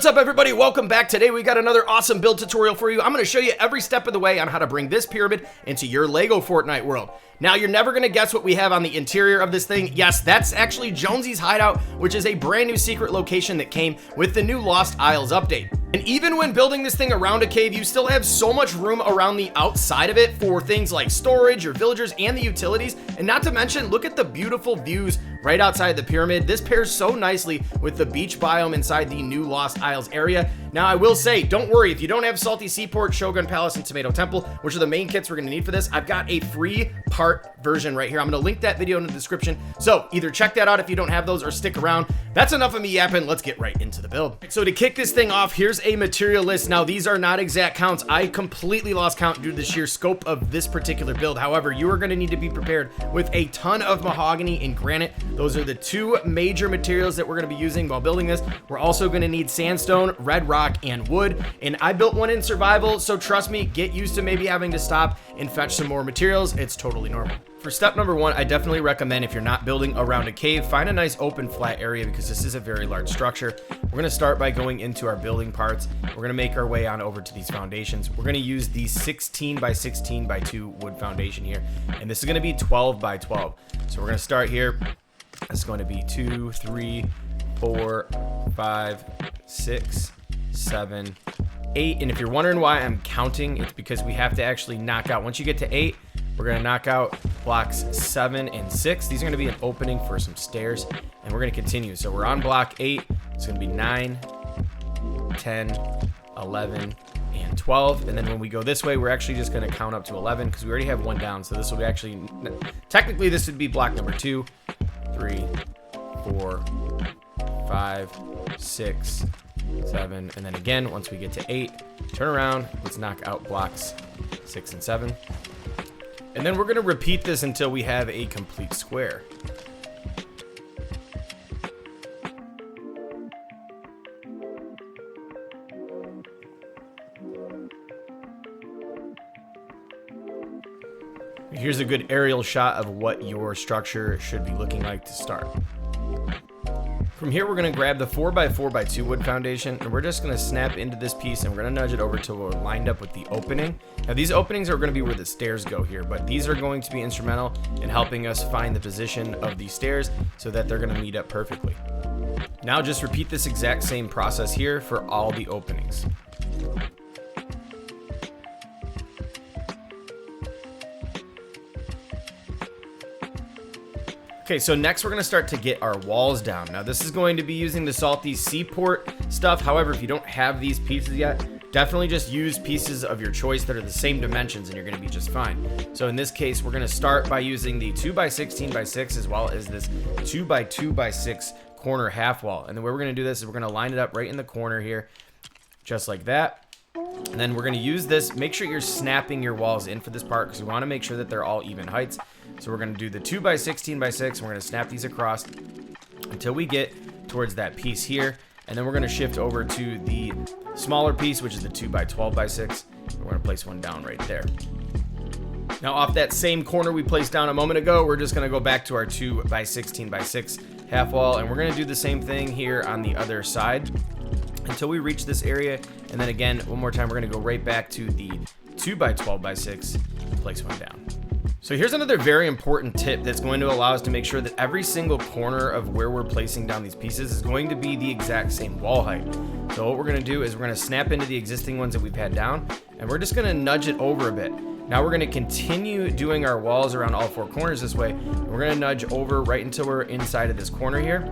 What's up, everybody? Welcome back. Today we got another awesome build tutorial for you. I'm going to show you every step of the way on how to bring this pyramid into your Lego Fortnite world. Now, you're never going to guess what we have on the interior of this thing. Yes, that's actually Jonesy's hideout, which is a brand new secret location that came with the new Lost Isles update. And even when building this thing around a cave, you still have so much room around the outside of it for things like storage, your villagers, and the utilities. And not to mention, look at the beautiful views right outside the pyramid. This pairs so nicely with the beach biome inside the new Lost Isles area. Now, I will say, don't worry, if you don't have Salty Seaport, Shogun Palace, and Tomato Temple, which are the main kits we're going to need for this, I've got a free part version right here. I'm going to link that video in the description. So either check that out if you don't have those or stick around. That's enough of me yapping. Let's get right into the build. So to kick this thing off, here's a material list. Now, these are not exact counts. I completely lost count due to the sheer scope of this particular build. However, you are going to need to be prepared with a ton of mahogany and granite. Those are the two major materials that we're going to be using while building this. We're also going to need sandstone, red rock, and wood. And I built one in survival, so trust me, get used to maybe having to stop and fetch some more materials. It's totally normal. For step number one, I definitely recommend, if you're not building around a cave, find a nice open flat area because this is a very large structure. We're going to start by going into our building parts. We're going to make our way on over to these foundations. We're going to use the 16 by 16 by 2 wood foundation here, and this is going to be 12 by 12. So we're going to start here. It's going to be 2, 3, 4, 5, 6, 7, 8. And if you're wondering why I'm counting, it's because we have to actually knock out. Once you get to 8, we're going to knock out blocks 7 and 6. These are going to be an opening for some stairs, and we're going to continue. So we're on block 8. It's going to be 9, 10, 11, and 12. And then when we go this way, we're actually just going to count up to 11 because we already have one down. So this will be actually, technically this would be block number 2, 3, 4, 5, 6, 7. And then again, once we get to 8, turn around. Let's knock out blocks 6 and 7. And then we're going to repeat this until we have a complete square. Here's a good aerial shot of what your structure should be looking like to start. From here, we're going to grab the 4x4x2 wood foundation, and we're just going to snap into this piece, and we're going to nudge it over till we're lined up with the opening. Now, these openings are going to be where the stairs go here, but these are going to be instrumental in helping us find the position of these stairs so that they're going to meet up perfectly. Now, just repeat this exact same process here for all the openings. Okay, so next we're going to start to get our walls down. Now, this is going to be using the Salty Seaport stuff. However, if you don't have these pieces yet, definitely just use pieces of your choice that are the same dimensions and you're going to be just fine. So in this case, we're going to start by using the 2x16x6 as well as this 2x2x6 corner half wall. And the way we're going to do this is we're going to line it up right in the corner here, just like that. And then we're going to use this. Make sure you're snapping your walls in for this part because we want to make sure that they're all even heights. So we're going to do the 2x16x6 and we're going to snap these across until we get towards that piece here. And then we're going to shift over to the smaller piece, which is the 2x12x6. We're going to place one down right there. Now, off that same corner we placed down a moment ago, we're just going to go back to our 2x16x6 half wall. And we're going to do the same thing here on the other side until we reach this area. And then again, one more time, we're going to go right back to the 2x12x6 and place one down. So here's another very important tip that's going to allow us to make sure that every single corner of where we're placing down these pieces is going to be the exact same wall height. So what we're going to do is we're going to snap into the existing ones that we've had down, and we're just going to nudge it over a bit. Now we're going to continue doing our walls around all 4 corners this way. We're going to nudge over right until we're inside of this corner here.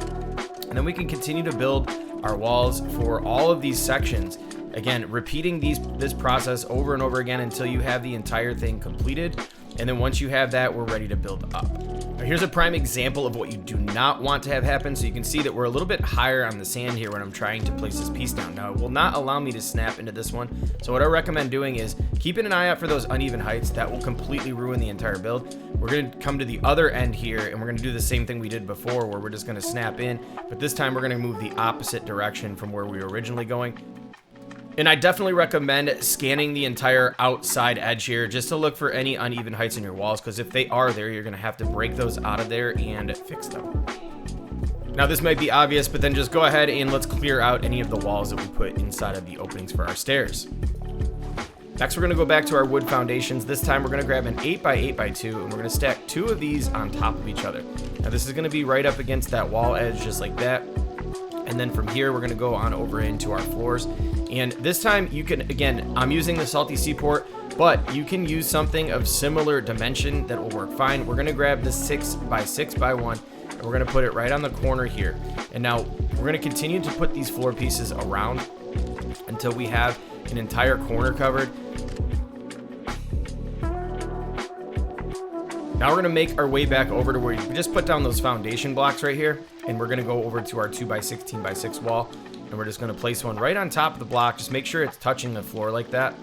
And then we can continue to build our walls for all of these sections. Again, repeating this process over and over again until you have the entire thing completed. And then once you have that, we're ready to build up. Now, here's a prime example of what you do not want to have happen. So you can see that we're a little bit higher on the sand here when I'm trying to place this piece down. Now, it will not allow me to snap into this one. So what I recommend doing is keeping an eye out for those uneven heights. That will completely ruin the entire build. We're going to come to the other end here, and we're going to do the same thing we did before, where we're just going to snap in. But this time, we're going to move the opposite direction from where we were originally going. And I definitely recommend scanning the entire outside edge here just to look for any uneven heights in your walls, because if they are there, you're going to have to break those out of there and fix them. Now this might be obvious, but then just go ahead and let's clear out any of the walls that we put inside of the openings for our stairs. Next, we're gonna go back to our wood foundations. This time we're gonna grab an 8x8x2 and we're gonna stack 2 of these on top of each other. Now this is gonna be right up against that wall edge, just like that. And then from here, we're gonna go on over into our floors. And this time you can, again, I'm using the Salty Seaport, but you can use something of similar dimension that will work fine. We're gonna grab the 6x6x1 and we're gonna put it right on the corner here. And now we're gonna continue to put these floor pieces around until we have an entire corner covered. Now we're gonna make our way back over to where we just put down those foundation blocks right here, and we're gonna go over to our 2x16x6 wall, and we're just gonna place one right on top of the block. Just make sure it's touching the floor like that.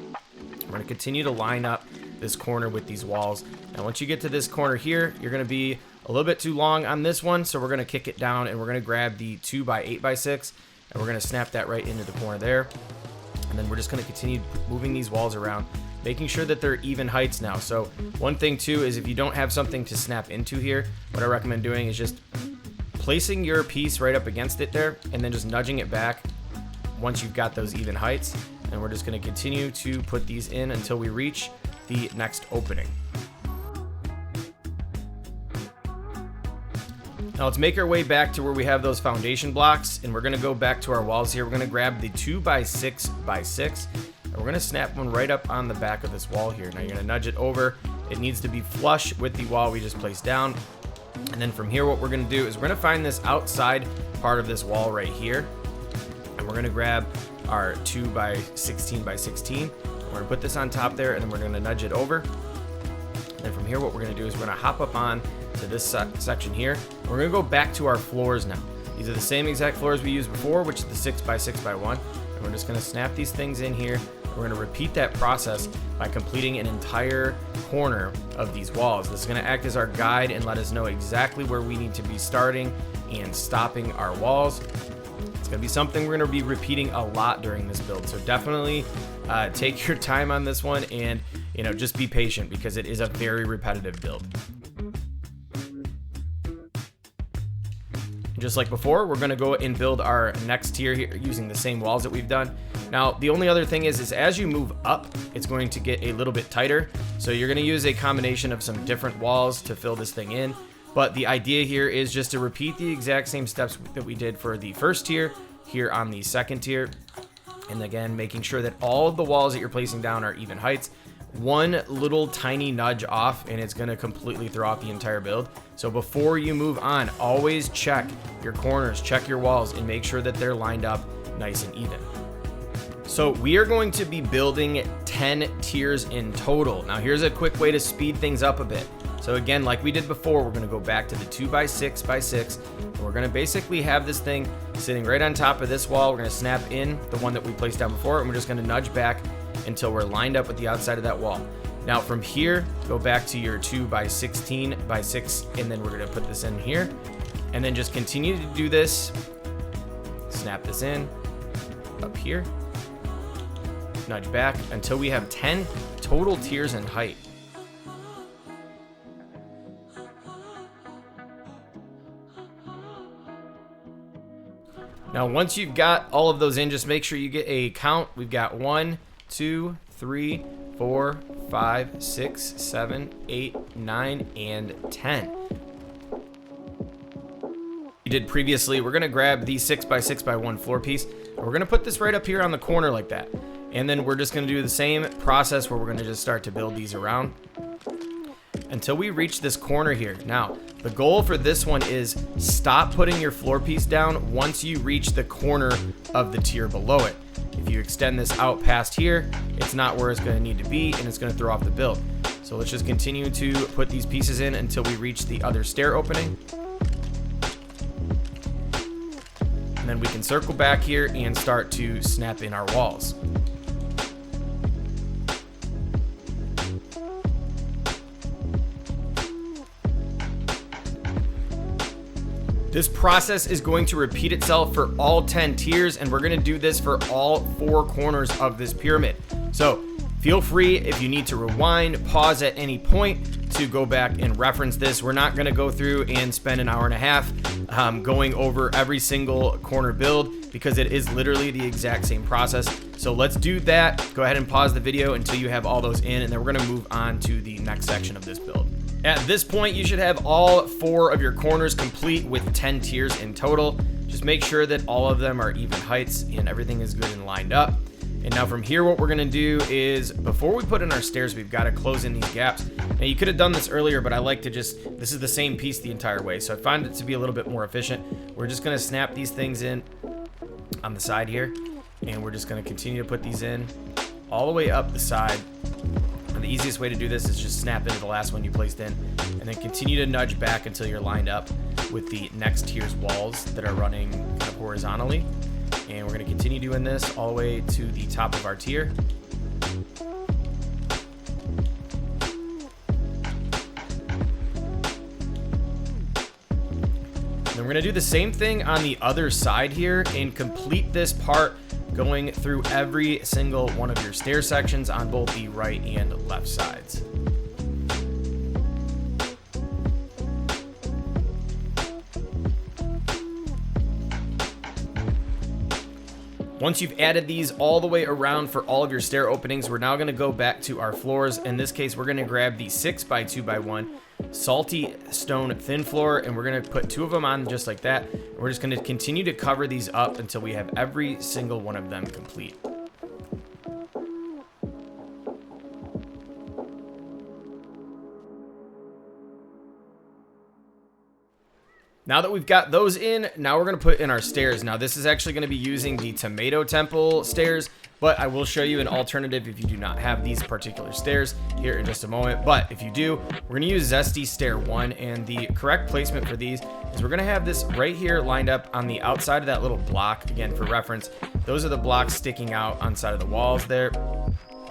We're gonna continue to line up this corner with these walls. Now once you get to this corner here, you're gonna be a little bit too long on this one, so we're gonna kick it down and we're gonna grab the 2x8x6 and we're gonna snap that right into the corner there. And then we're just gonna continue moving these walls around, making sure that they're even heights now. So one thing too is if you don't have something to snap into here, what I recommend doing is just placing your piece right up against it there and then just nudging it back once you've got those even heights. And we're just gonna continue to put these in until we reach the next opening. Now let's make our way back to where we have those foundation blocks, and we're gonna go back to our walls here. We're gonna grab the 2x6x6 and we're gonna snap one right up on the back of this wall here. Now you're gonna nudge it over. It needs to be flush with the wall we just placed down. And then from here, what we're gonna do is we're gonna find this outside part of this wall right here. And we're gonna grab our 2x16x16. We're gonna put this on top there and then we're gonna nudge it over. And then from here, what we're gonna do is we're gonna hop up on to this section here. We're gonna go back to our floors now. These are the same exact floors we used before, which is the 6x6x1. And we're just gonna snap these things in here. We're gonna repeat that process by completing an entire corner of these walls. This is gonna act as our guide and let us know exactly where we need to be starting and stopping our walls. It's gonna be something we're gonna be repeating a lot during this build. So definitely take your time on this one and just be patient because it is a very repetitive build. Just like before, we're gonna go and build our next tier here using the same walls that we've done. Now, the only other thing is as you move up, it's going to get a little bit tighter. So you're gonna use a combination of some different walls to fill this thing in. But the idea here is just to repeat the exact same steps that we did for the first tier here on the second tier. And again, making sure that all of the walls that you're placing down are even heights. One little tiny nudge off and it's going to completely throw off the entire build. So before you move on, always check your corners, check your walls, and make sure that they're lined up nice and even. So we are going to be building 10 tiers in total. Now here's a quick way to speed things up a bit. So again, like we did before, we're gonna go back to the 2x6x6, and we're gonna basically have this thing sitting right on top of this wall. We're gonna snap in the one that we placed down before, and we're just gonna nudge back until we're lined up with the outside of that wall. Now from here, go back to your 2x16x6, and then we're gonna put this in here, and then just continue to do this. Snap this in, up here, nudge back until we have 10 total tiers in height. Now, once you've got all of those in, just make sure you get a count. We've got 1, 2, 3, 4, 5, 6, 7, 8, 9, and 10. We did previously, we're gonna grab the 6x6x1 floor piece, and we're gonna put this right up here on the corner like that. And then we're just gonna do the same process where we're gonna just start to build these around until we reach this corner here. Now, the goal for this one is stop putting your floor piece down once you reach the corner of the tier below it. If you extend this out past here, it's not where it's going to need to be, and it's going to throw off the build. So let's just continue to put these pieces in until we reach the other stair opening. And then we can circle back here and start to snap in our walls. This process is going to repeat itself for all 10 tiers, and we're gonna do this for all 4 corners of this pyramid. So if Feel free, if you need to rewind, pause at any point to go back and reference this. We're not going to go through and spend an hour and a half going over every single corner build, because it is literally the exact same process. So let's do that. Go ahead and pause the video until you have all those in, and then we're going to move on to the next section of this build. At this point, you should have all 4 of your corners complete with 10 tiers in total. Just make sure that all of them are even heights and everything is good and lined up. And now from here, what we're gonna do is, before we put in our stairs, we've gotta close in these gaps. Now you could have done this earlier, but I like to just, this is the same piece the entire way, so I find it to be a little bit more efficient. We're just gonna snap these things in on the side here, and we're just gonna continue to put these in all the way up the side. And the easiest way to do this is just snap into the last one you placed in, and then continue to nudge back until you're lined up with the next tier's walls that are running kind of horizontally. And we're going to continue doing this all the way to the top of our tier. Then we're going to do the same thing on the other side here and complete this part going through every single one of your stair sections on both the right and left sides. Once you've added these all the way around for all of your stair openings, we're now going to go back to our floors. In this case, we're going to grab the 6x2x1 salty stone thin floor, and we're going to put 2 of them on just like that. And we're just going to continue to cover these up until we have every single one of them complete. Now that we've got those in, now we're going to put in our stairs. Now this is actually going to be using the tomato temple stairs, but I will show you an alternative if you do not have these particular stairs here in just a moment. But if you do, we're going to use Zesty Stair 1, and the correct placement for these is we're going to have this right here lined up on the outside of that little block. Again, for reference, those are the blocks sticking out on side of the walls there.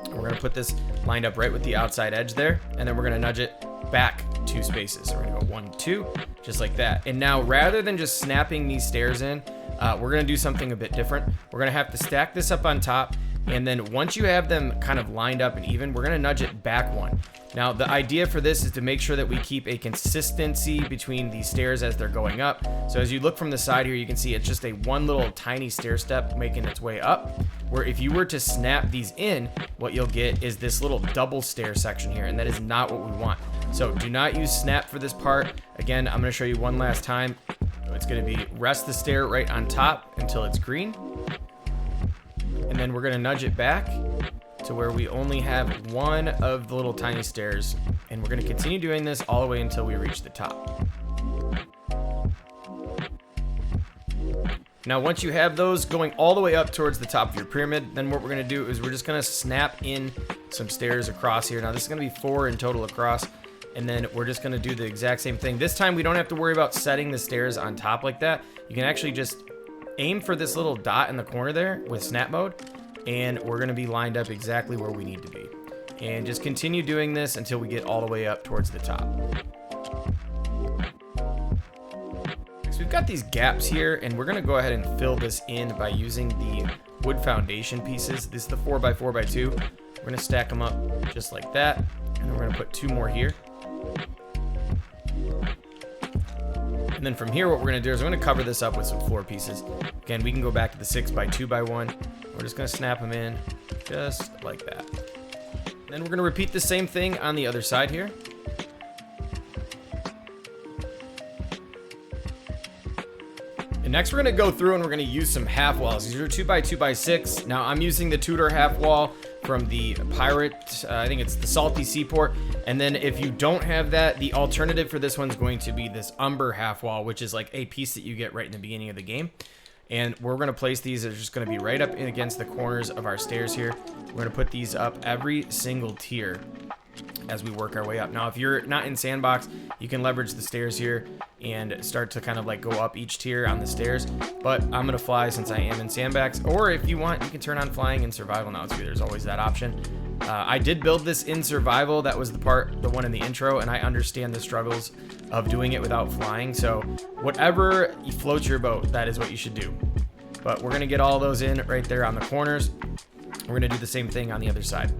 We're going to put this lined up right with the outside edge there, and then we're going to nudge it back 2 spaces. So we're going to go 1, 2, just like that. And now, rather than just snapping these stairs in, we're going to do something a bit different. We're going to have to stack this up on top, and then once you have them kind of lined up and even, we're going to nudge it back 1. Now the idea for this is to make sure that we keep a consistency between these stairs as they're going up. So as you look from the side here, you can see it's just a one little tiny stair step making its way up, where if you were to snap these in, what you'll get is this little double stair section here, and that is not what we want. So do not use snap for this part. Again, I'm going to show you one last time. It's going to be rest the stair right on top until it's green, and then we're going to nudge it back to where we only have one of the little tiny stairs, and we're going to continue doing this all the way until we reach the top. Now once you have those going all the way up towards the top of your pyramid, then what we're going to do is we're just going to snap in some stairs across here. Now this is going to be 4 in total across, and then we're just going to do the exact same thing. This time we don't have to worry about setting the stairs on top like that. You can actually just aim for this little dot in the corner there with snap mode, and we're going to be lined up exactly where we need to be. And just continue doing this until we get all the way up towards the top. So we've got these gaps here, and we're going to go ahead and fill this in by using the wood foundation pieces. This is the 4x4x2. We're going to stack them up just like that, and then we're going to put 2 more here. And then from here, what we're going to do is we're going to cover this up with some floor pieces. Again, we can go back to the 6x2x1. We're just going to snap them in just like that. Then we're going to repeat the same thing on the other side here. And next we're going to go through and we're going to use some half walls. These are 2x2x6. Now I'm using the Tudor half wall from the Pirate, I think it's the Salty Seaport. And then if you don't have that, the alternative for this one's going to be this Umber half wall, which is like a piece that you get right in the beginning of the game. And we're going to place these, they're just going to be right up against the corners of our stairs here. We're going to put these up every single tier as we work our way up. Now if you're not in Sandbox, you can leverage the stairs here and start to kind of like go up each tier on the stairs, but I'm gonna fly since I am in Sandbox. Or if you want, you can turn on flying in survival now too. There's always that option. I did build this in survival. That was the one in the intro, and I understand the struggles of doing it without flying. So whatever floats your boat, that is what you should do. But we're gonna get all those in right there on the corners. We're gonna do the same thing on the other side.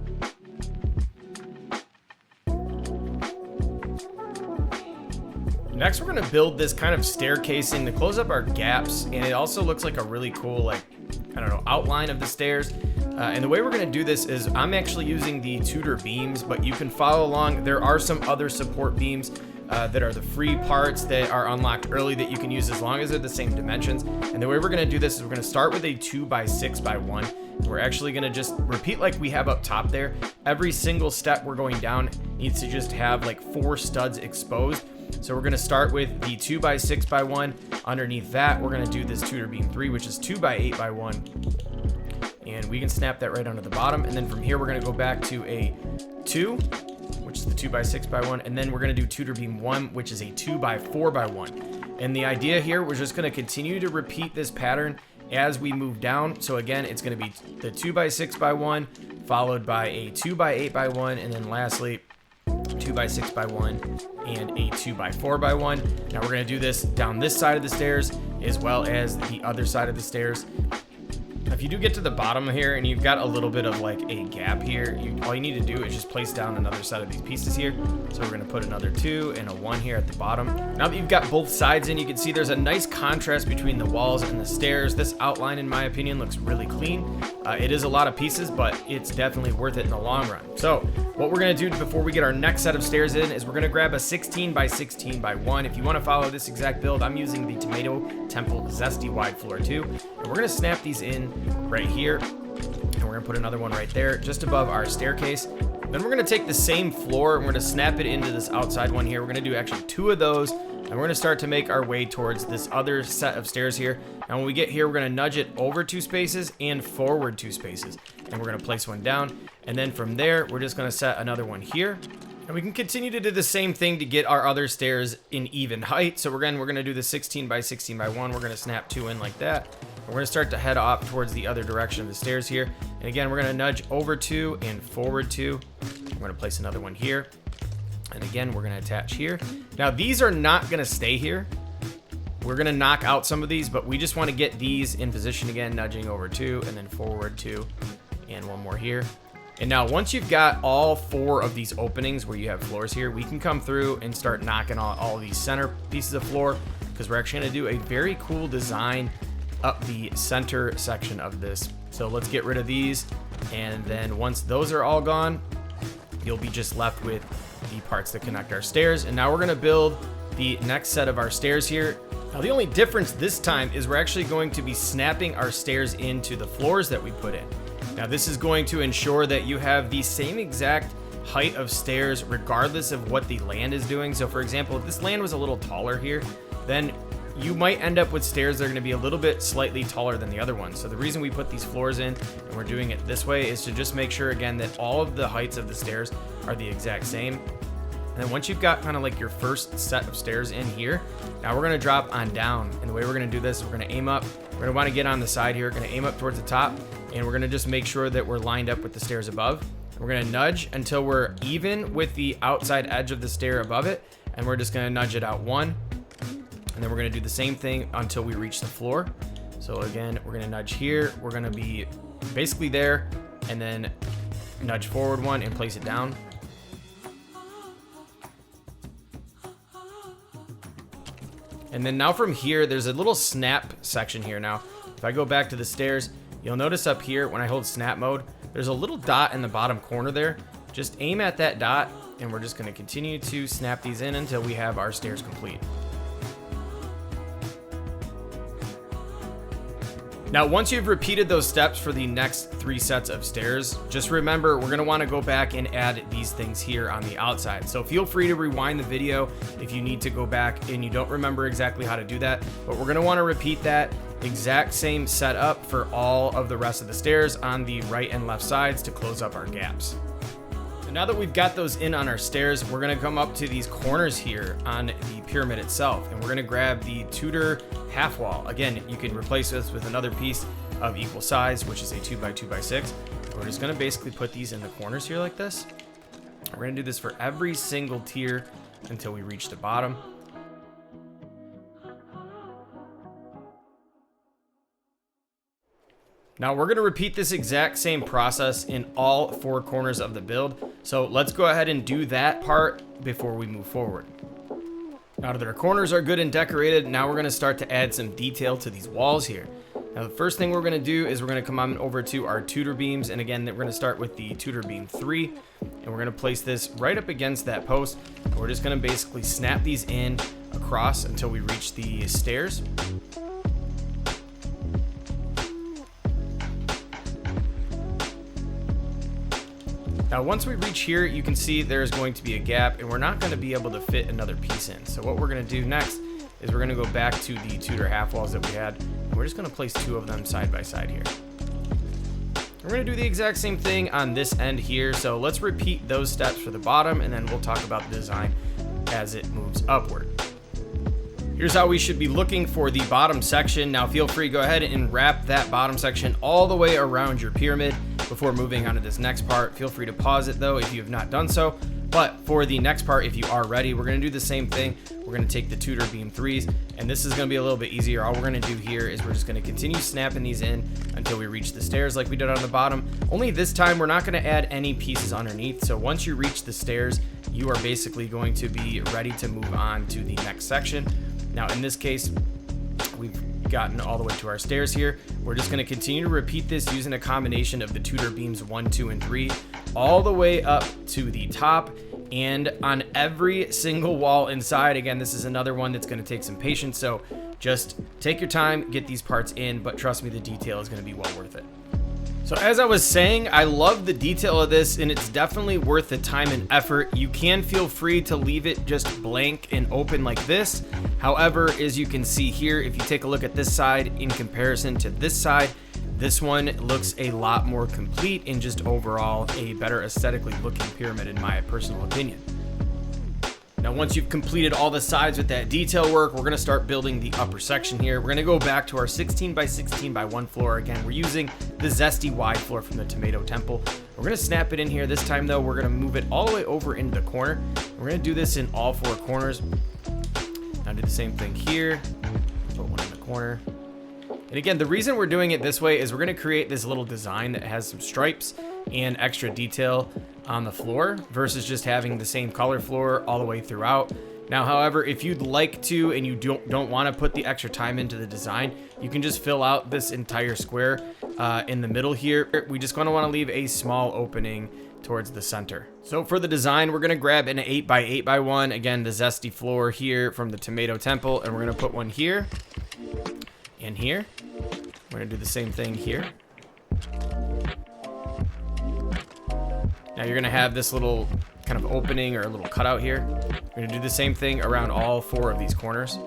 Next, we're gonna build this kind of staircasing to close up our gaps, and it also looks like a really cool, like, I don't know, outline of the stairs. And the way we're gonna do this is I'm actually using the Tudor beams, but you can follow along. There are some other support beams that are the free parts that are unlocked early that you can use as long as they're the same dimensions. And the way we're gonna do this is we're gonna start with a 2x6x1. We're actually gonna just repeat like we have up top there. Every single step we're going down needs to just have like 4 studs exposed. So we're gonna start with the 2x6x1. Underneath that, we're gonna do this Tudor beam 3, which is 2x8x1. And we can snap that right onto the bottom. And then from here, we're gonna go back to a 2, which is the 2x6x1. And then we're gonna do Tudor beam 1, which is a 2x4x1. And the idea here, we're just gonna continue to repeat this pattern as we move down. So again, it's gonna be the 2x6x1, followed by a 2x8x1, and then lastly, 2x6x1 and a 2x4x1. Now we're going to do this down this side of the stairs as well as the other side of the stairs. If you do get to the bottom here and you've got a little bit of like a gap here, all you need to do is just place down another set of these pieces here. So we're going to put another 2 and a 1 here at the bottom. Now that you've got both sides in, you can see there's a nice contrast between the walls and the stairs. This outline, in my opinion, looks really clean. It is a lot of pieces, but it's definitely worth it in the long run. So what we're going to do before we get our next set of stairs in is we're going to grab a 16x16x1. If you want to follow this exact build, I'm using the Tomato Temple Zesty Wide Floor 2. And we're going to snap these in right here, and we're gonna put another one right there just above our staircase. Then we're gonna take the same floor and we're gonna snap it into this outside one here. We're gonna do actually 2 of those, and we're gonna start to make our way towards this other set of stairs here. Now when we get here, we're gonna nudge it over 2 spaces and forward 2 spaces, and we're gonna place one down. And then from there, we're just gonna set another one here. And we can continue to do the same thing to get our other stairs in even height. So we're gonna do the 16x16x1. We're gonna snap 2 in like that. And we're gonna start to head off towards the other direction of the stairs here. And again, we're gonna nudge over 2 and forward 2. We're gonna place another one here. And again, we're gonna attach here. Now these are not gonna stay here. We're gonna knock out some of these, but we just wanna get these in position again, nudging over 2 and then forward 2 and one more here. And now once you've got all 4 of these openings where you have floors here, we can come through and start knocking all these center pieces of floor, because we're actually gonna do a very cool design up the center section of this. So let's get rid of these. And then once those are all gone, you'll be just left with the parts that connect our stairs. And now we're gonna build the next set of our stairs here. Now the only difference this time is we're actually going to be snapping our stairs into the floors that we put in. Now this is going to ensure that you have the same exact height of stairs regardless of what the land is doing. So for example, if this land was a little taller here, then you might end up with stairs that are going to be a little bit slightly taller than the other ones. So the reason we put these floors in and we're doing it this way is to just make sure again that all of the heights of the stairs are the exact same. And then once you've got kind of like your first set of stairs in here, now we're going to drop on down. And the way we're going to do this is we're going to aim up. We're going to want to get on the side here. We're going to aim up towards the top, and we're going to just make sure that we're lined up with the stairs above. We're going to nudge until we're even with the outside edge of the stair above it, and we're just going to nudge it out 1. And then we're going to do the same thing until we reach the floor. So again, we're going to nudge here. We're going to be basically there, and then nudge forward 1 and place it down. And then now from here, there's a little snap section here. Now, if I go back to the stairs, you'll notice up here when I hold snap mode, there's a little dot in the bottom corner there. Just aim at that dot, and we're just going to continue to snap these in until we have our stairs complete. Now, once you've repeated those steps for the next 3 sets of stairs, just remember we're going to want to go back and add these things here on the outside. So feel free to rewind the video if you need to go back and you don't remember exactly how to do that. But we're going to want to repeat that exact same setup for all of the rest of the stairs on the right and left sides to close up our gaps. So now that we've got those in on our stairs, we're going to come up to these corners here on the pyramid itself, and we're going to grab the Tudor half wall. Again, you can replace this with another piece of equal size, which is a 2x2x6. We're just going to basically put these in the corners here like this. We're going to do this for every single tier until we reach the bottom. Now we're going to repeat this exact same process in all 4 corners of the build. So let's go ahead and do that part before we move forward. Now that our corners are good and decorated, now we're going to start to add some detail to these walls here. Now the first thing we're going to do is we're going to come on over to our Tudor beams, and again we're going to start with the Tudor beam 3, and we're going to place this right up against that post. We're just going to basically snap these in across until we reach the stairs. Now once we reach here, you can see there's going to be a gap, and we're not going to be able to fit another piece in. So what we're going to do next is we're going to go back to the Tudor half walls that we had, and we're just going to place 2 of them side by side here. We're going to do the exact same thing on this end here, so let's repeat those steps for the bottom, and then we'll talk about the design as it moves upward. Here's how we should be looking for the bottom section. Now feel free to go ahead and wrap that bottom section all the way around your pyramid before moving on to this next part. Feel free to pause it though if you have not done so. But for the next part, if you are ready, we're going to do the same thing. We're going to take the Tudor beam 3s, and this is going to be a little bit easier. All we're going to do here is we're just going to continue snapping these in until we reach the stairs like we did on the bottom. Only this time we're not going to add any pieces underneath. So once you reach the stairs, you are basically going to be ready to move on to the next section. Now in this case, we've gotten all the way to our stairs here. We're just going to continue to repeat this using a combination of the Tudor beams 1, 2, and 3 all the way up to the top and on every single wall inside. Again, this is another one that's going to take some patience, so just take your time, get these parts in, but trust me, the detail is going to be well worth it. So as I was saying, I love the detail of this, and it's definitely worth the time and effort. You can feel free to leave it just blank and open like this. However, as you can see here, if you take a look at this side in comparison to this side, this one looks a lot more complete and just overall a better aesthetically looking pyramid in my personal opinion. Now once you've completed all the sides with that detail work, we're going to start building the upper section here. We're going to go back to our 16 by 16 by 1 floor. Again, we're using the Zesty wide floor from the Tomato Temple. We're going to snap it in here. This time though, we're going to move it all the way over into the corner. We're going to do this in all 4 corners. Now do the same thing here. Put one in the corner. And again, the reason we're doing it this way is we're going to create this little design that has some stripes and extra detail on the floor versus just having the same color floor all the way throughout. Now, however, if you'd like to and you don't want to put the extra time into the design, you can just fill out this entire square in the middle here. We just going to want to leave a small opening towards the center. So for the design, we're going to grab an 8 by 8 by 1, again, the Zesty floor here from the Tomato Temple, and we're going to put one here and here. We're going to do the same thing here. Now you're going to have this little kind of opening or a little cutout here. We're going to do the same thing around all 4 of these corners.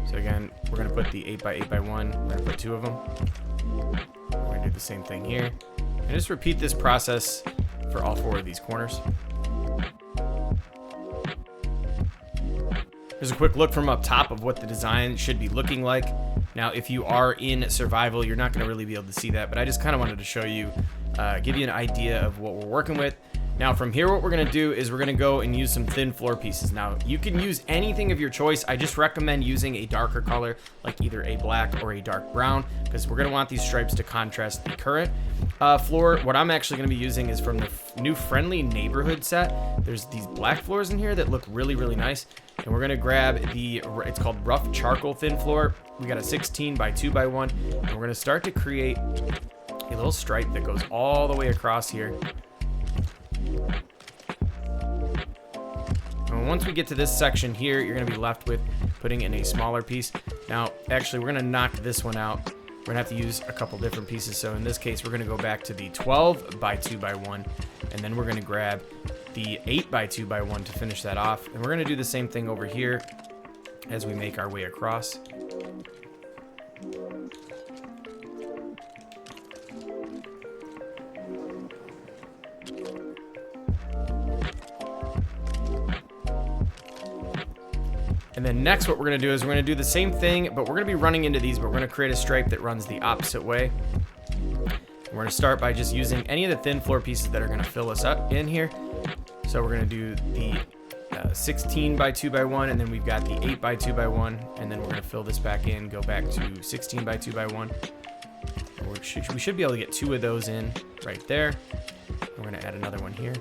So again, we're going to put the 8 by 8 by 1. We're going to put 2 of them. We're going to do the same thing here. And just repeat this process for all 4 of these corners. Here's a quick look from up top of what the design should be looking like. Now, if you are in survival, you're not going to really be able to see that, but I just kind of wanted to show you, give you an idea of what we're working with. Now, from here, what we're going to do is we're going to go and use some thin floor pieces. Now, you can use anything of your choice. I just recommend using a darker color, like either a black or a dark brown, because we're going to want these stripes to contrast the current floor. What I'm actually going to be using is from the new Friendly Neighborhood set. There's these black floors in here that look really, really nice. And we're going to grab it's called Rough Charcoal Thin Floor. We got a 16 by 2 by 1. And we're going to start to create a little stripe that goes all the way across here. And once we get to this section here, you're going to be left with putting in a smaller piece. Now, actually, we're going to knock this one out. We're going to have to use a couple different pieces. So in this case, we're going to go back to the 12 by 2 by 1. And then we're going to grab the 8 by 2 by 1 to finish that off. And we're going to do the same thing over here as we make our way across. And then next what we're going to do is we're going to do the same thing, but we're going to be running into these, but we're going to create a stripe that runs the opposite way. We're going to start by just using any of the thin floor pieces that are going to fill us up in here. So we're going to do the 16 by 2 by 1, and then we've got the 8 by 2 by 1, and then we're going to fill this back in, go back to 16 by 2 by 1. We should be able to get 2 of those in right there. We're going to add another one here.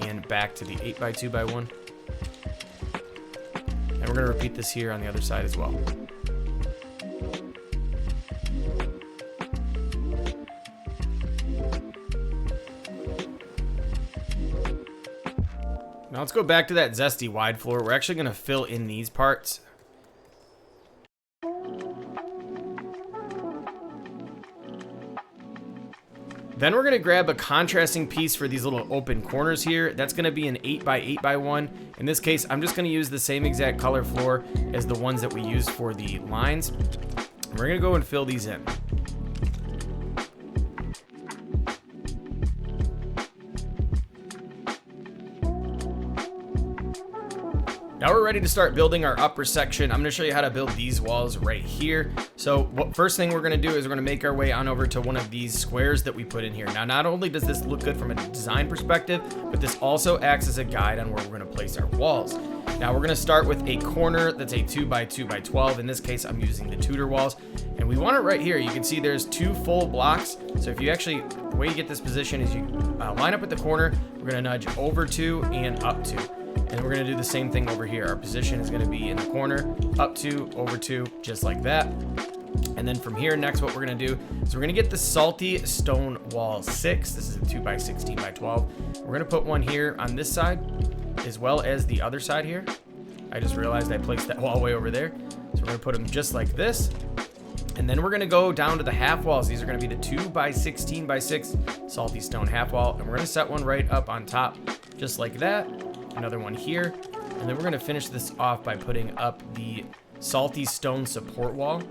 And back to the 8 by 2 by 1. And we're going to repeat this here on the other side as well. Now let's go back to that zesty wide floor. We're actually going to fill in these parts. Then we're going to grab a contrasting piece for these little open corners here. That's going to be an 8x8x1. In this case, I'm just going to use the same exact color floor as the ones that we used for the lines. And we're going to go and fill these in. Now we're ready to start building our upper section. I'm going to show you how to build these walls right here. So first thing we're going to do is we're going to make our way on over to one of these squares that we put in here. Now, not only does this look good from a design perspective, but this also acts as a guide on where we're going to place our walls. Now we're going to start with a corner that's a 2x2x12. In this case, I'm using the Tudor walls, and we want it right here. You can see there's 2 full blocks. So if you actually, the way you get this position is you line up at the corner. We're going to nudge over 2 and up 2. And we're going to do the same thing over here. Our position is going to be in the corner, up 2, over 2, just like that. And then from here, next, what we're going to do is we're going to get the salty stone wall 6. This is a 2x16x12. We're going to put one here on this side, as well as the other side here. I just realized I placed that wall way over there. So we're going to put them just like this. And then we're going to go down to the half walls. These are going to be the 2x16x6 salty stone half wall. And we're going to set one right up on top, just like that. Another one here, and then we're going to finish this off by putting up the salty stone support wall.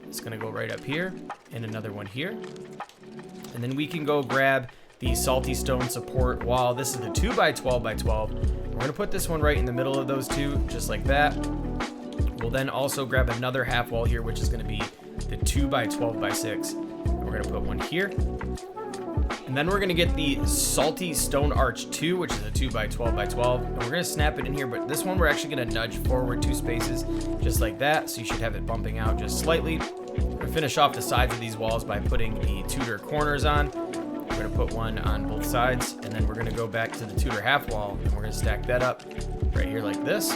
It's going to go right up here, and another one here. And then we can go grab the salty stone support wall. This is the 2x12x12. We're going to put this one right in the middle of those two, just like that. We'll then also grab another half wall here, which is going to be the 2x12x6. We're going to put one here. And then we're going to get the salty stone arch 2, which is a 2x12x12. And we're going to snap it in here, but this one we're actually going to nudge forward 2 spaces, just like that. So you should have it bumping out just slightly. We're going to finish off the sides of these walls by putting the Tudor corners on. We're going to put one on both sides, and then we're going to go back to the Tudor half wall, and we're going to stack that up right here like this.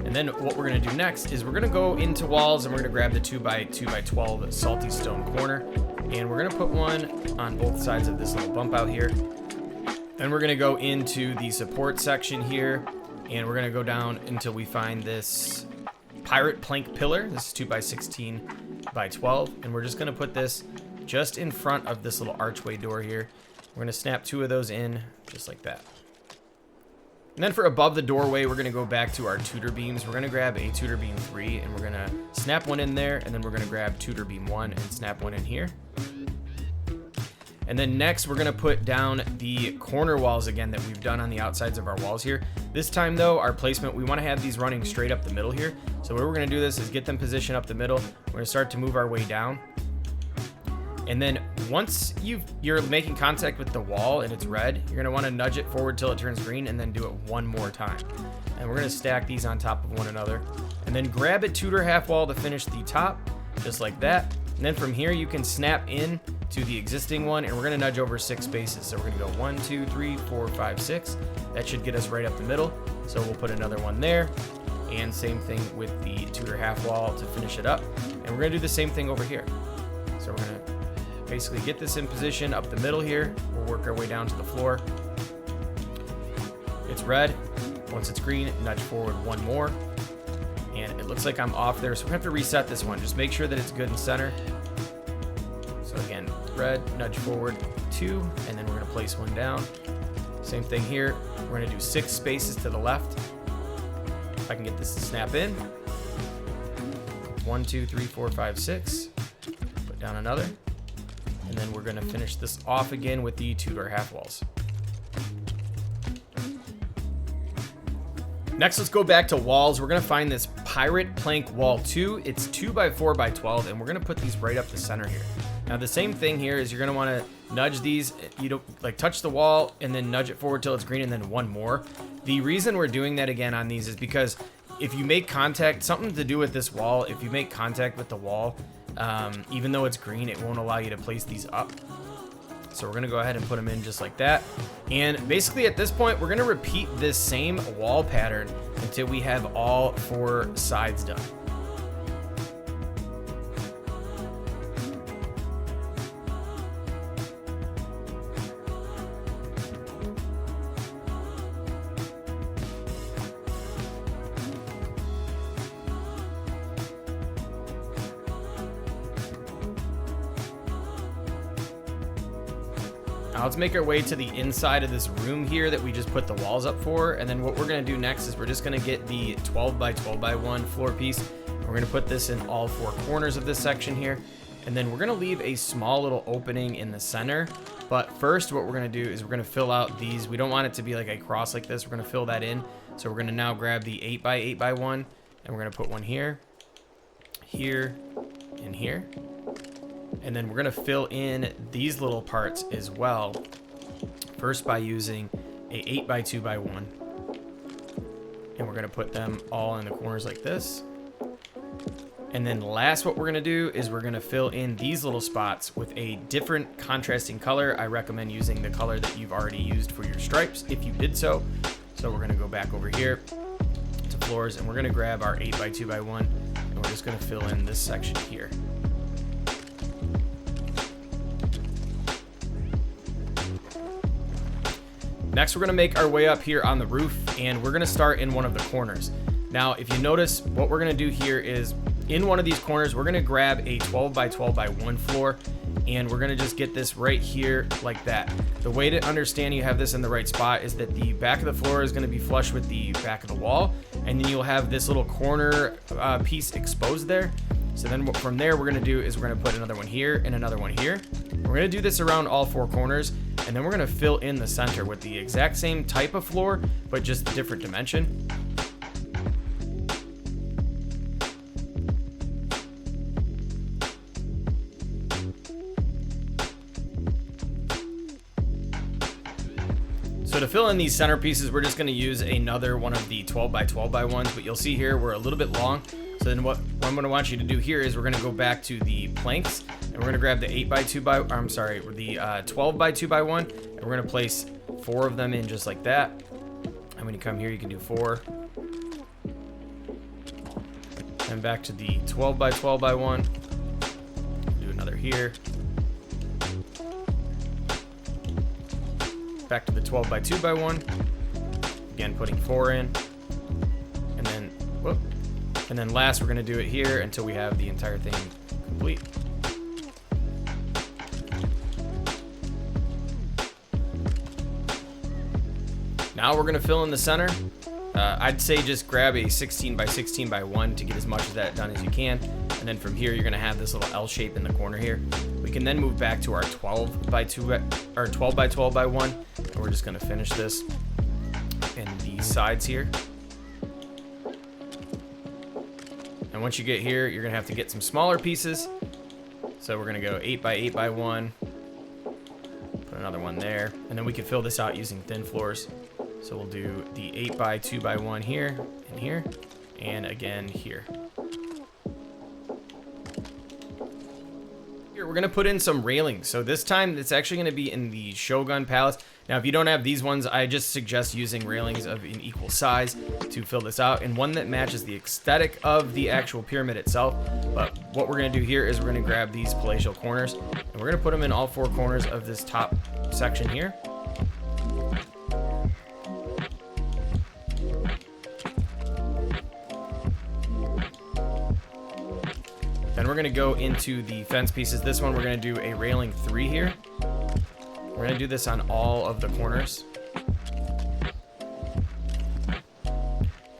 And then what we're going to do next is we're going to go into walls, and we're going to grab the 2x2x12 salty stone corner. And we're going to put one on both sides of this little bump out here. Then we're going to go into the support section here. And we're going to go down until we find this pirate plank pillar. This is 2x16x12. And we're just going to put this just in front of this little archway door here. We're going to snap 2 of those in just like that. And then for above the doorway, we're going to go back to our Tudor beams. We're going to grab a Tudor beam 3, and we're going to snap one in there, and then we're going to grab Tudor beam 1 and snap one in here. And then next, we're going to put down the corner walls again that we've done on the outsides of our walls here. This time, though, our placement, we want to have these running straight up the middle here. So what we're going to do this is get them positioned up the middle. We're going to start to move our way down. And then once you're making contact with the wall and it's red, you're going to want to nudge it forward till it turns green and then do it one more time. And we're going to stack these on top of one another. And then grab a Tudor half wall to finish the top, just like that. And then from here, you can snap in to the existing one, and we're going to nudge over 6 spaces. So we're going to go 1, 2, 3, 4, 5, 6. That should get us right up the middle. So we'll put another one there. And same thing with the Tudor half wall to finish it up. And we're going to do the same thing over here. So we're going to basically get this in position up the middle here. We'll work our way down to the floor. It's red. Once it's green, nudge forward one more. And it looks like I'm off there, so we're gonna have to reset this one. Just make sure that it's good in center. So again, red, nudge forward 2, and then we're gonna place one down. Same thing here. We're gonna do 6 spaces to the left. If I can get this to snap in. 1, 2, 3, 4, 5, 6. Put down another. And then we're going to finish this off again with the Tudor half walls. Next, let's go back to walls. We're going to find this pirate plank wall 2. It's 2x4x12, and we're going to put these right up the center here. Now, the same thing here is you're going to want to nudge these. You don't like touch the wall and then nudge it forward till it's green and then one more. The reason we're doing that again on these is because if you make contact, something to do with this wall, if you make contact with the wall, even though it's green, it won't allow you to place these up. So we're going to go ahead and put them in just like that. And basically at this point, we're going to repeat this same wall pattern until we have all 4 sides done. Now let's make our way to the inside of this room here that we just put the walls up for. And then what we're going to do next is we're just going to get the 12 by 12 by 1 floor piece. We're going to put this in all 4 corners of this section here. And then we're going to leave a small little opening in the center. But first what we're going to do is we're going to fill out these. We don't want it to be like a cross like this. We're going to fill that in. So we're going to now grab the 8 by 8 by 1 and we're going to put one here, here, and here. And then we're going to fill in these little parts as well. First by using a 8 by 2 by 1. And we're going to put them all in the corners like this. And then last, what we're going to do is we're going to fill in these little spots with a different contrasting color. I recommend using the color that you've already used for your stripes if you did so. So we're going to go back over here to floors and we're going to grab our 8 by 2 by 1 and we're just going to fill in this section here. Next, we're going to make our way up here on the roof, and we're going to start in one of the corners. Now, if you notice, what we're going to do here is in one of these corners, we're going to grab a 12 by 12 by 1 floor, and we're going to just get this right here like that. The way to understand you have this in the right spot is that the back of the floor is going to be flush with the back of the wall, and then you'll have this little corner piece exposed there. So then from there, we're going to do is we're going to put another one here and another one here. We're going to do this around all 4 corners, and then we're going to fill in the center with the exact same type of floor, but just a different dimension. So to fill in these center pieces, we're just going to use another one of the 12 by 12 by 1s, but you'll see here we're a little bit long. So then what I'm going to want you to do here is we're going to go back to the planks and we're going to grab the 8 by 2 by, the 12 by 2 by 1, and we're going to place 4 of them in just like that. And when you come here, you can do 4. And back to the 12 by 12 by 1. Do another here. Back to the 12 by 2 by 1. Again, putting 4 in. And then, whoop. And then last, we're going to do it here until we have the entire thing complete. Now we're going to fill in the center. I'd say just grab a 16 by 16 by 1 to get as much of that done as you can. And then from here, you're going to have this little L shape in the corner here. We can then move back to our 12 by 2 or 12 by 12 by 1. And we're just going to finish this in the sides here. And once you get here, you're going to have to get some smaller pieces. So we're going to go 8 by 8 by 1. Put another one there. And then we can fill this out using thin floors. So we'll do the 8 by 2 by 1 here and here. And again here. Here, we're going to put in some railings. So this time, it's actually going to be in the Shogun Palace. Now, if you don't have these ones, I just suggest using railings of an equal size to fill this out, and one that matches the aesthetic of the actual pyramid itself. But what we're going to do here is we're going to grab these palatial corners, and we're going to put them in all 4 corners of this top section here. Then we're going to go into the fence pieces. This one, we're going to do a railing 3 here. We're going to do this on all of the corners.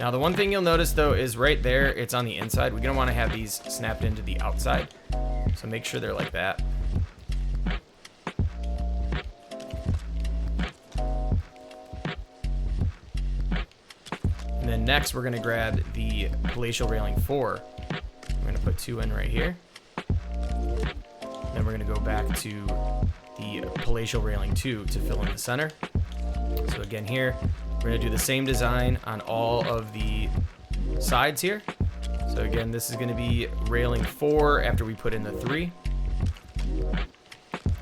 Now, the one thing you'll notice, though, is right there, it's on the inside. We're going to want to have these snapped into the outside. So make sure they're like that. And then next, we're going to grab the palatial railing 4. We're going to put 2 in right here. Then we're going to go back to the palatial railing 2 to fill in the center. So again here, we're going to do the same design on all of the sides here. So again, this is going to be railing 4 after we put in the 3.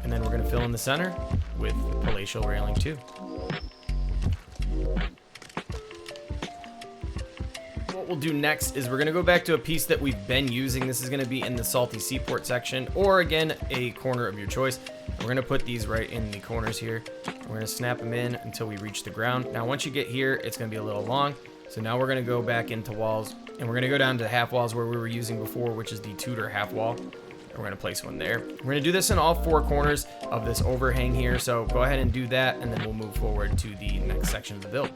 And then we're going to fill in the center with palatial railing 2. What we'll do next is we're gonna go back to a piece that we've been using. This is gonna be in the salty seaport section, or again, a corner of your choice. We're gonna put these right in the corners here. We're gonna snap them in until we reach the ground. Now, once you get here, it's gonna be a little long. So now we're gonna go back into walls, and we're gonna go down to half walls where we were using before, which is the Tudor half wall. And we're gonna place one there. We're gonna do this in all 4 corners of this overhang here. So go ahead and do that, and then we'll move forward to the next section of the build.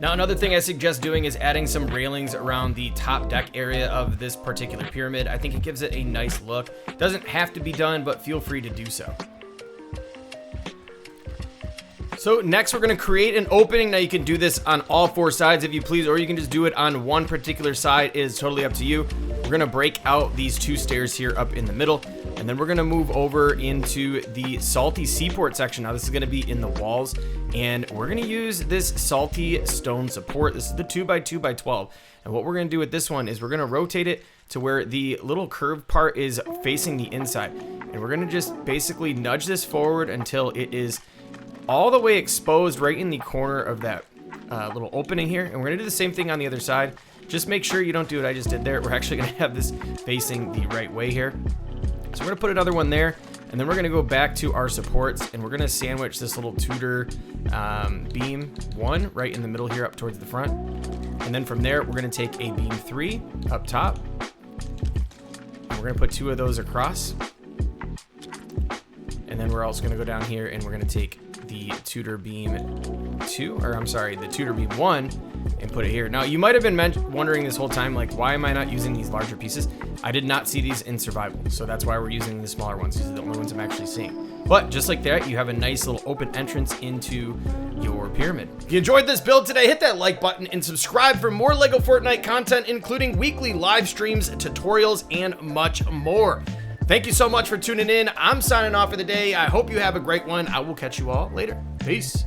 Now, another thing I suggest doing is adding some railings around the top deck area of this particular pyramid. I think it gives it a nice look. Doesn't have to be done, but feel free to do so. So next we're gonna create an opening. Now you can do this on all 4 sides if you please, or you can just do it on one particular side. It is totally up to you. We're gonna break out these 2 stairs here up in the middle, and then we're gonna move over into the salty seaport section. Now this is gonna be in the walls, and we're gonna use this salty stone support. This is the 2x2x12. And what we're gonna do with this one is we're gonna rotate it to where the little curved part is facing the inside. And we're gonna just basically nudge this forward until it is all the way exposed right in the corner of that little opening here. And we're gonna do the same thing on the other side. Just make sure you don't do what I just did there. We're actually gonna have this facing the right way here. So we're gonna put another one there, and then we're gonna go back to our supports, and we're gonna sandwich this little Tudor beam 1 right in the middle here up towards the front. And then from there, we're gonna take a beam 3 up top, and we're gonna put 2 of those across. And then we're also gonna go down here, and we're gonna take the Tudor beam 2, or I'm sorry, the Tudor beam 1, and put it here. Now, you might have been wondering this whole time, like, why am I not using these larger pieces? I did not see these in survival, so that's why we're using the smaller ones. These are the only ones I'm actually seeing. But just like that, you have a nice little open entrance into your pyramid. If you enjoyed this build today, hit that like button and subscribe for more LEGO Fortnite content, including weekly live streams, tutorials, and much more. Thank you so much for tuning in. I'm signing off for the day. I hope you have a great one. I will catch you all later. Peace.